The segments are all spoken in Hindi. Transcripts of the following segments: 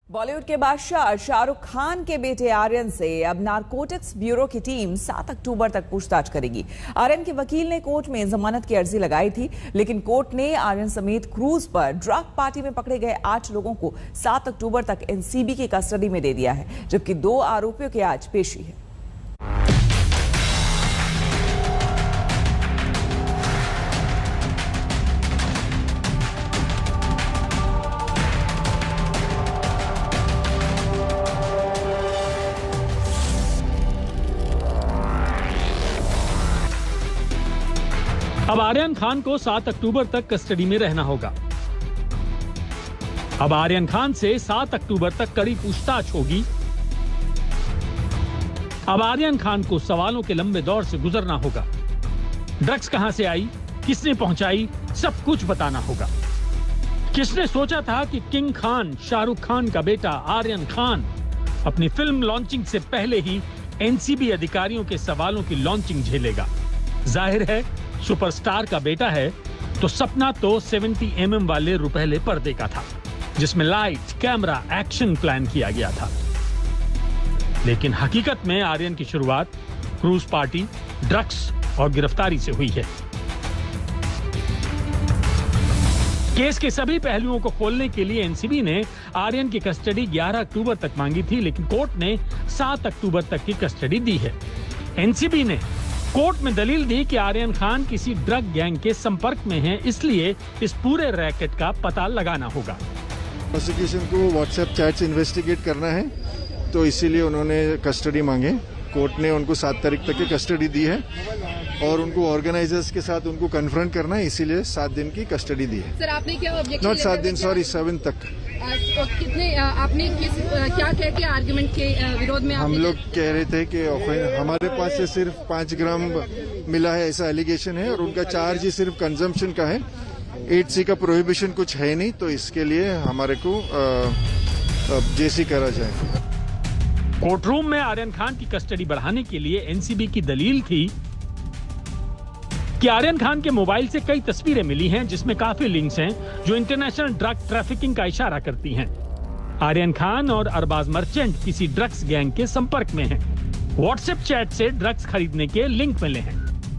बॉलीवुड के बादशाह शाहरुख खान के बेटे आर्यन से अब नारकोटिक्स ब्यूरो की टीम 7 अक्टूबर तक पूछताछ करेगी। आर्यन के वकील ने कोर्ट में जमानत की अर्जी लगाई थी, लेकिन कोर्ट ने आर्यन समेत क्रूज पर ड्रग पार्टी में पकड़े गए 8 लोगों को 7 अक्टूबर तक एनसीबी की कस्टडी में दे दिया है, जबकि 2 आरोपियों की आज पेशी है। अब आर्यन खान को 7 अक्टूबर तक कस्टडी में रहना होगा। अब आर्यन खान से 7 अक्टूबर तक कड़ी पूछताछ होगी। अब आर्यन खान को सवालों के लंबे दौर से गुजरना होगा। ड्रग्स कहां से आई, किसने पहुंचाई, सब कुछ बताना होगा। किसने सोचा था कि किंग खान शाहरुख खान का बेटा आर्यन खान अपनी फिल्म लॉन्चिंग से पहले ही एनसीबी अधिकारियों के सवालों की लॉन्चिंग झेलेगा। जाहिर है सुपरस्टार का बेटा है तो सपना तो 70 mm वाले रुपहले पर्दे का था, जिसमें लाइट, कैमरा, एक्शन प्लान किया गया था। लेकिन हकीकत में आर्यन की शुरुआत क्रूज पार्टी, ड्रग्स और गिरफ्तारी से हुई है। केस के सभी पहलुओं को खोलने के लिए एनसीबी ने आर्यन की कस्टडी 11 अक्टूबर तक मांगी थी, लेकिन कोर्ट ने 7 अक्टूबर तक की कस्टडी दी है। एनसीबी ने कोर्ट में दलील दी कि आर्यन खान किसी ड्रग गैंग के संपर्क में है, इसलिए इस पूरे रैकेट का पता लगाना होगा। प्रोसिक्यूशन को व्हाट्सएप चैट्स इन्वेस्टिगेट करना है, तो इसीलिए उन्होंने कस्टडी मांगे। कोर्ट ने उनको 7 तारीख तक की कस्टडी दी है और उनको ऑर्गेनाइजर्स के साथ उनको कन्फ्रंट करना है, इसीलिए 7 दिन की कस्टडी दी है। सर आपने क्या ऑब्जेक्शन? नॉट 7 दिन, सॉरी 7 तक। कितने आपने क्या कह के आर्गुमेंट के विरोध में? हम लोग कह रहे थे कि हमारे पास से सिर्फ 5 ग्राम मिला है, ऐसा एलिगेशन है, और उनका चार्ज ही सिर्फ कंजम्पशन का है। 8C का प्रोहिबिशन कुछ है नहीं, तो इसके लिए हमारे को जेसी करा जाए। कोर्ट रूम में आर्यन खान की कस्टडी बढ़ाने के लिए एनसीबी की दलील थी कि आर्यन खान के मोबाइल से कई तस्वीरें मिली हैं, जिसमें काफी लिंक्स हैं जो इंटरनेशनल ड्रग ट्रैफिकिंग का इशारा करती हैं। आर्यन खान और अरबाज मर्चेंट किसी ड्रग्स गैंग के संपर्क में हैं। व्हाट्सएप चैट से ड्रग्स खरीदने के लिंक मिले हैं।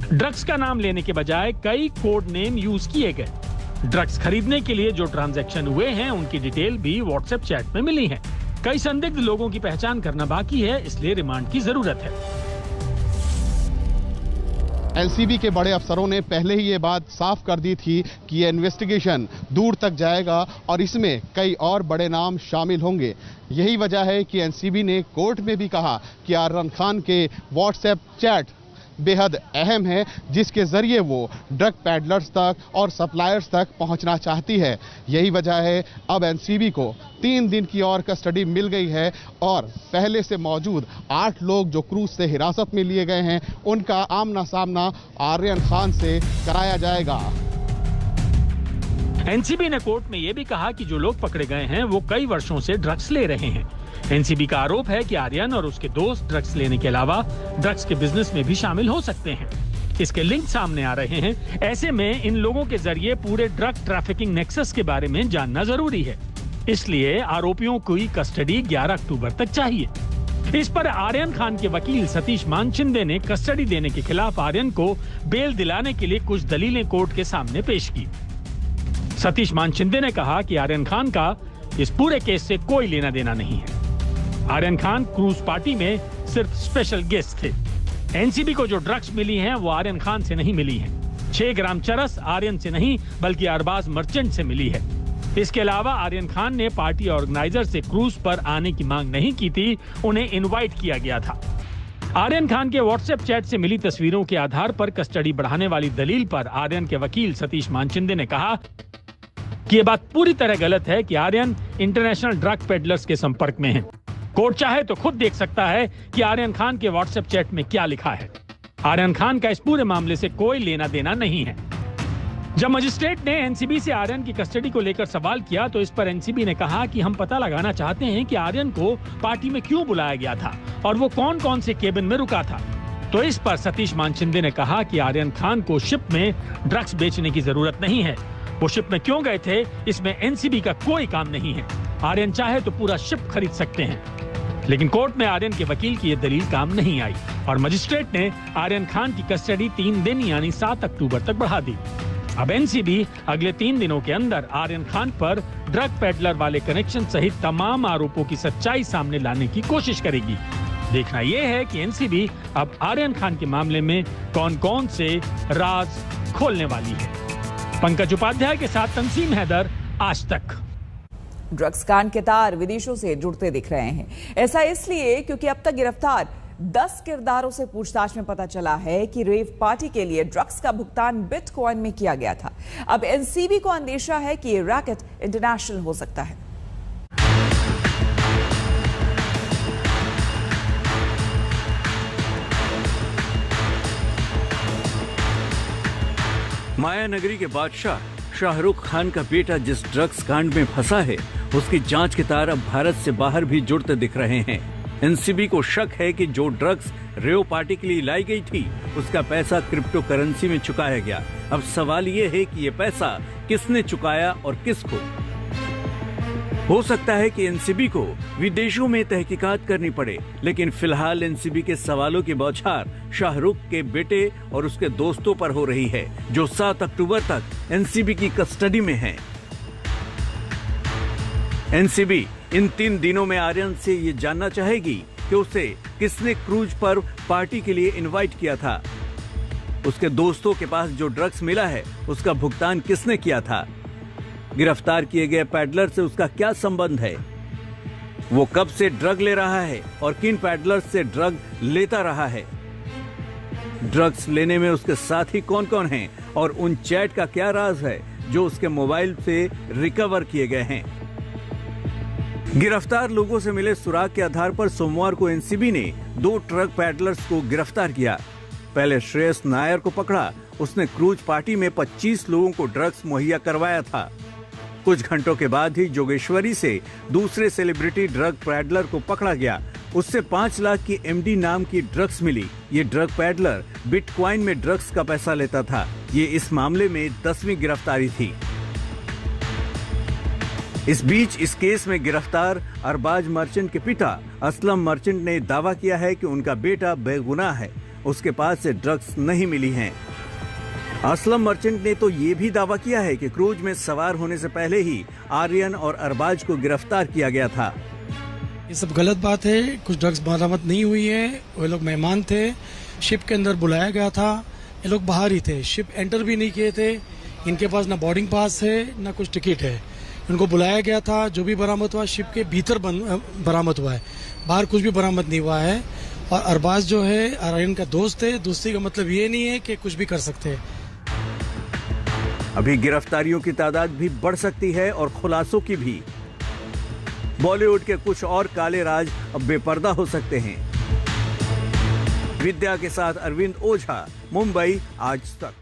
ड्रग्स का नाम लेने के बजाय कई कोड नेम यूज किए गए। ड्रग्स खरीदने के लिए जो ट्रांजैक्शन हुए हैं उनकी डिटेल भी व्हाट्सएप चैट में मिली है। कई संदिग्ध लोगों की पहचान करना बाकी है, इसलिए रिमांड की जरूरत है। एनसीबी के बड़े अफसरों ने पहले ही ये बात साफ कर दी थी कि ये इन्वेस्टिगेशन दूर तक जाएगा और इसमें कई और बड़े नाम शामिल होंगे। यही वजह है कि एनसीबी ने कोर्ट में भी कहा कि आर्यन खान के व्हाट्सएप चैट बेहद अहम है, जिसके जरिए वो ड्रग पैडलर्स तक और सप्लायर्स तक पहुंचना चाहती है। यही वजह है अब एनसीबी को 3 दिन की और कस्टडी मिल गई है और पहले से मौजूद 8 लोग जो क्रूज से हिरासत में लिए गए हैं, उनका आमना सामना आर्यन खान से कराया जाएगा। एनसीबी ने कोर्ट में यह भी कहा कि जो लोग पकड़े गए हैं वो कई वर्षों से ड्रग्स ले रहे हैं। एनसीबी का आरोप है कि आर्यन और उसके दोस्त ड्रग्स लेने के अलावा ड्रग्स के बिजनेस में भी शामिल हो सकते हैं। इसके लिंक सामने आ रहे हैं। ऐसे में इन लोगों के जरिए पूरे ड्रग ट्रैफिकिंग नेक्सस के बारे में जानना जरूरी है। इसलिए आरोपियों की कस्टडी 11 अक्टूबर तक चाहिए। इस पर आर्यन खान के वकील सतीश मानशिंदे ने कस्टडी देने के खिलाफ आर्यन को बेल दिलाने के लिए कुछ दलीलें कोर्ट के सामने पेश की। सतीश मानशिंदे ने कहा कि आर्यन खान का इस पूरे केस से कोई लेना देना नहीं है। आर्यन खान क्रूज पार्टी में सिर्फ स्पेशल गेस्ट थे। एनसीबी को जो ड्रग्स मिली हैं वो आर्यन खान से नहीं मिली हैं। 6 ग्राम चरस आर्यन से नहीं बल्कि अरबाज मर्चेंट से मिली है। इसके अलावा आर्यन खान ने पार्टी ऑर्गेनाइजर से क्रूज पर आने की मांग नहीं की थी, उन्हें इनवाइट किया गया था। आर्यन खान के व्हाट्सएप चैट से मिली तस्वीरों के आधार पर कस्टडी बढ़ाने वाली दलील पर आर्यन के वकील सतीश मानशिंदे ने कहा कि यह बात पूरी तरह गलत है कि आर्यन इंटरनेशनल ड्रग पेडलर्स के संपर्क में है। कोर्ट चाहे तो खुद देख सकता है कि आर्यन खान के व्हाट्सएप चैट में क्या लिखा है। आर्यन खान का इस पूरे मामले से कोई लेना देना नहीं है। जब मजिस्ट्रेट ने एनसीबी से आर्यन की कस्टडी को लेकर सवाल किया तो इस पर एनसीबी ने कहा कि हम पता लगाना चाहते हैं कि आर्यन को पार्टी में क्यों बुलाया गया था और वो कौन कौन से केबिन में रुका था। तो इस पर सतीश मानशिंदे ने कहा कि आर्यन खान को शिप में ड्रग्स बेचने की जरूरत नहीं है। वो शिप में क्यों गए थे, इसमें एनसीबी का कोई काम नहीं है। आर्यन चाहे तो पूरा शिप खरीद सकते हैं। लेकिन कोर्ट में आर्यन के वकील की यह दलील काम नहीं आई और मजिस्ट्रेट ने आर्यन खान की कस्टडी 3 दिन यानी 7 अक्टूबर तक बढ़ा दी। अब एनसीबी अगले 3 दिनों के अंदर आर्यन खान पर ड्रग पेडलर वाले कनेक्शन सहित तमाम आरोपों की सच्चाई सामने लाने की कोशिश करेगी। देखना यह है कि एनसीबी अब आर्यन खान के मामले में कौन कौन से राज खोलने वाली है। पंकज उपाध्याय के साथ तंसीम हैदर, आज तक। ड्रग्स कांड के तार विदेशों से जुड़ते दिख रहे हैं। ऐसा इसलिए क्योंकि अब तक गिरफ्तार 10 किरदारों से पूछताछ में पता चला है कि रेव पार्टी के लिए ड्रग्स का भुगतान बिटकॉइन में किया गया था। अब एनसीबी को अंदेशा है कि ये रैकेट इंटरनेशनल हो सकता है। माया नगरी के बादशाह शाहरुख खान का बेटा जिस ड्रग्स कांड में फंसा है, उसकी जांच के तार अब भारत से बाहर भी जुड़ते दिख रहे हैं। एनसीबी को शक है कि जो ड्रग्स रेव पार्टी के लिए लाई गई थी, उसका पैसा क्रिप्टो करेंसी में चुकाया गया। अब सवाल ये है कि ये पैसा किसने चुकाया और किसको। हो सकता है कि एनसीबी को विदेशों में तहकीकात करनी पड़े, लेकिन फिलहाल एनसीबी के सवालों की बौछार शाहरुख के बेटे और उसके दोस्तों पर हो रही है, जो 7 अक्टूबर तक एनसीबी की कस्टडी में हैं। एनसीबी इन 3 दिनों में आर्यन से ये जानना चाहेगी कि उसे किसने क्रूज पर पार्टी के लिए इनवाइट किया था, उसके दोस्तों के पास जो ड्रग्स मिला है उसका भुगतान किसने किया था, गिरफ्तार किए गए पैडलर से उसका क्या संबंध है, वो कब से ड्रग ले रहा है और किन पैडलर से ड्रग लेता रहा है, ड्रग्स लेने में उसके साथी कौन कौन हैं और उन चैट का क्या राज है जो उसके मोबाइल से रिकवर किए गए हैं। गिरफ्तार लोगों से मिले सुराग के आधार पर सोमवार को एनसीबी ने 2 ट्रक पैडलर्स को गिरफ्तार किया। पहले श्रेयस नायर को पकड़ा, उसने क्रूज पार्टी में 25 लोगों को ड्रग्स मुहैया करवाया था। कुछ घंटों के बाद ही जोगेश्वरी से दूसरे सेलिब्रिटी ड्रग पैडलर को पकड़ा गया। उससे 5 लाख की एमडी नाम की ड्रग्स मिली। ये ड्रग पैडलर बिटकॉइन में ड्रग्स का पैसा लेता था। ये इस मामले में 10वीं गिरफ्तारी थी। इस बीच इस केस में गिरफ्तार अरबाज मर्चेंट के पिता असलम मर्चेंट ने दावा किया है कि उनका बेटा बेगुनाह है, उसके पास से ड्रग्स नहीं मिली हैं। असलम मर्चेंट ने तो ये भी दावा किया है कि क्रूज में सवार होने से पहले ही आर्यन और अरबाज को गिरफ्तार किया गया था। ये सब गलत बात है, कुछ ड्रग्स बरामद नहीं हुई है। वो लोग मेहमान थे, शिप के अंदर बुलाया गया था, ये लोग बाहर ही थे, शिप एंटर भी नहीं किए थे। इनके पास ना बोर्डिंग पास है ना कुछ टिकट है। इनको बुलाया गया था, जो भी बरामद हुआ शिप के भीतर बरामद हुआ है, बाहर कुछ भी बरामद नहीं हुआ है। और अरबाज जो है आर्यन का दोस्त है, दोस्ती का मतलब ये नहीं है कि कुछ भी कर सकते हैं। अभी गिरफ्तारियों की तादाद भी बढ़ सकती है और खुलासों की भी। बॉलीवुड के कुछ और काले राज अब बेपर्दा हो सकते हैं। विद्या के साथ अरविंद ओझा, मुंबई, आज तक।